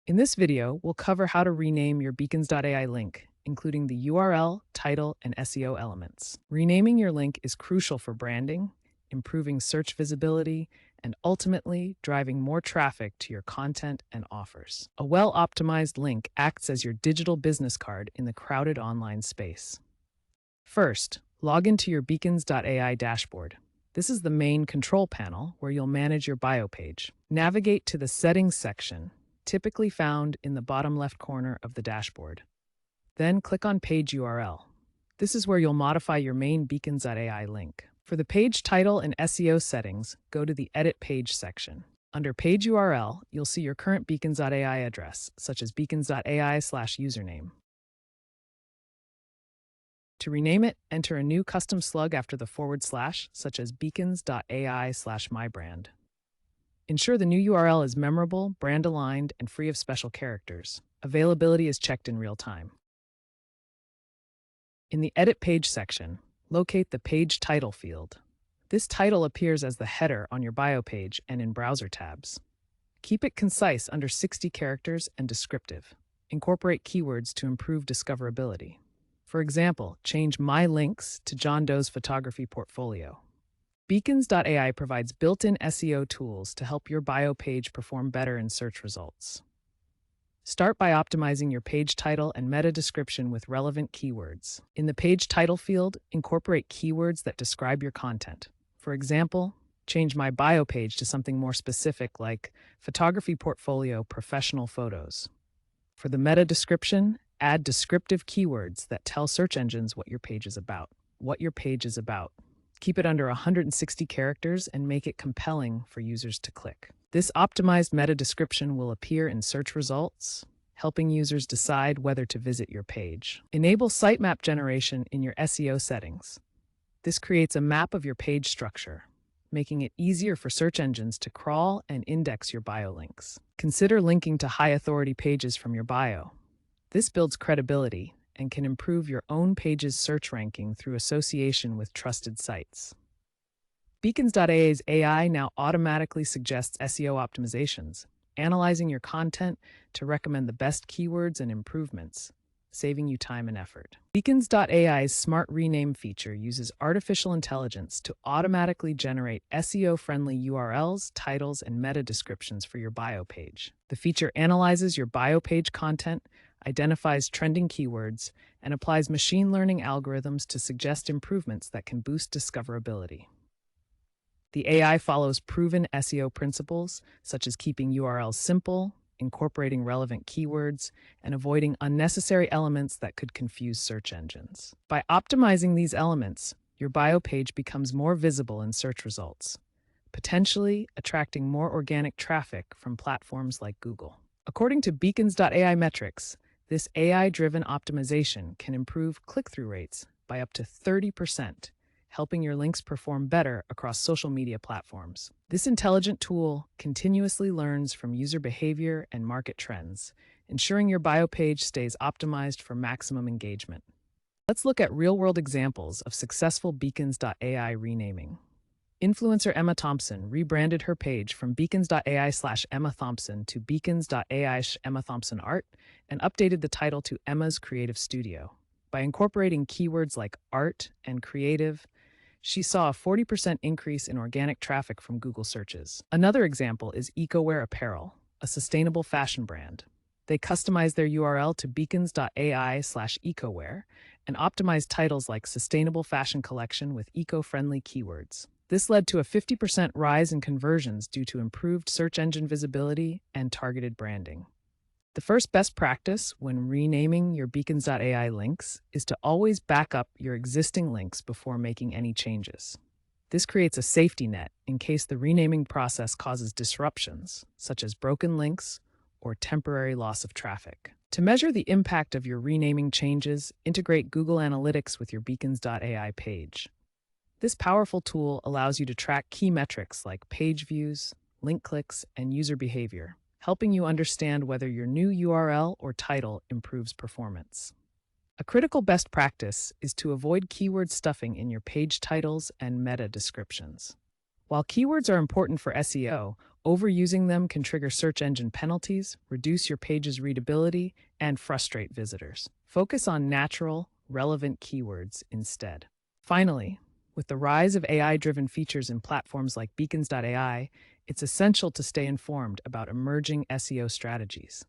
In this video, we'll cover how to rename your Beacons.ai link, including the URL, title, and SEO elements. Renaming your link is crucial for branding, improving search visibility, and ultimately driving more traffic to your content and offers. A well-optimized link acts as your digital business card in the crowded online space. First, log into your Beacons.ai dashboard. This is the main control panel where you'll manage your bio page. Navigate to the Settings section, typically found in the bottom left corner of the dashboard. Then click on Page URL. This is where you'll modify your main Beacons.ai link. For the page title and SEO settings, go to the Edit Page section. Under Page URL, you'll see your current Beacons.ai address, such as beacons.ai/username. To rename it, enter a new custom slug after the /, such as beacons.ai/mybrand. Ensure the new URL is memorable, brand-aligned, and free of special characters. Availability is checked in real time. In the Edit Page section, locate the Page Title field. This title appears as the header on your bio page and in browser tabs. Keep it concise under 60 characters and descriptive. Incorporate keywords to improve discoverability. For example, change My Links to John Doe's photography portfolio. Beacons.ai provides built-in SEO tools to help your bio page perform better in search results. Start by optimizing your page title and meta description with relevant keywords. In the page title field, incorporate keywords that describe your content. For example, change My Bio page to something more specific like photography portfolio professional photos. For the meta description, add descriptive keywords that tell search engines what your page is about. Keep it under 160 characters and make it compelling for users to click. This optimized meta description will appear in search results, helping users decide whether to visit your page. Enable sitemap generation in your SEO settings. This creates a map of your page structure, making it easier for search engines to crawl and index your bio links. Consider linking to high-authority pages from your bio. This builds credibility and can improve your own page's search ranking through association with trusted sites. Beacons.ai's AI now automatically suggests SEO optimizations, analyzing your content to recommend the best keywords and improvements, saving you time and effort. Beacons.ai's Smart Rename feature uses artificial intelligence to automatically generate SEO-friendly URLs, titles, and meta descriptions for your bio page. The feature analyzes your bio page content, identifies trending keywords, and applies machine learning algorithms to suggest improvements that can boost discoverability. The AI follows proven SEO principles, such as keeping URLs simple, incorporating relevant keywords, and avoiding unnecessary elements that could confuse search engines. By optimizing these elements, your bio page becomes more visible in search results, potentially attracting more organic traffic from platforms like Google. According to Beacons.ai metrics, this AI-driven optimization can improve click-through rates by up to 30%, helping your links perform better across social media platforms. This intelligent tool continuously learns from user behavior and market trends, ensuring your bio page stays optimized for maximum engagement. Let's look at real-world examples of successful Beacons.ai renaming. Influencer Emma Thompson rebranded her page from beacons.ai/Emma Thompson to beacons.ai/Emma Thompson Art and updated the title to Emma's Creative Studio. By incorporating keywords like art and creative, she saw a 40% increase in organic traffic from Google searches. Another example is EcoWear Apparel, a sustainable fashion brand. They customized their URL to beacons.ai/EcoWear and optimized titles like Sustainable Fashion Collection with eco-friendly keywords. This led to a 50% rise in conversions due to improved search engine visibility and targeted branding. The first best practice when renaming your Beacons.ai links is to always back up your existing links before making any changes. This creates a safety net in case the renaming process causes disruptions, such as broken links or temporary loss of traffic. To measure the impact of your renaming changes, integrate Google Analytics with your Beacons.ai page. This powerful tool allows you to track key metrics like page views, link clicks, and user behavior, helping you understand whether your new URL or title improves performance. A critical best practice is to avoid keyword stuffing in your page titles and meta descriptions. While keywords are important for SEO, Overusing them can trigger search engine penalties, reduce your page's readability, and frustrate visitors. Focus on natural, relevant keywords instead. Finally, with the rise of AI-driven features in platforms like Beacons.ai, it's essential to stay informed about emerging SEO strategies.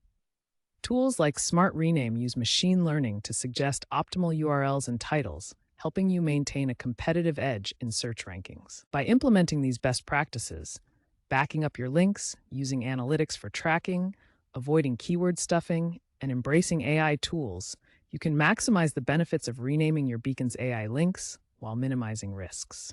Tools like Smart Rename use machine learning to suggest optimal URLs and titles, helping you maintain a competitive edge in search rankings. By implementing these best practices, backing up your links, using analytics for tracking, avoiding keyword stuffing, and embracing AI tools, you can maximize the benefits of renaming your Beacons AI links while minimizing risks.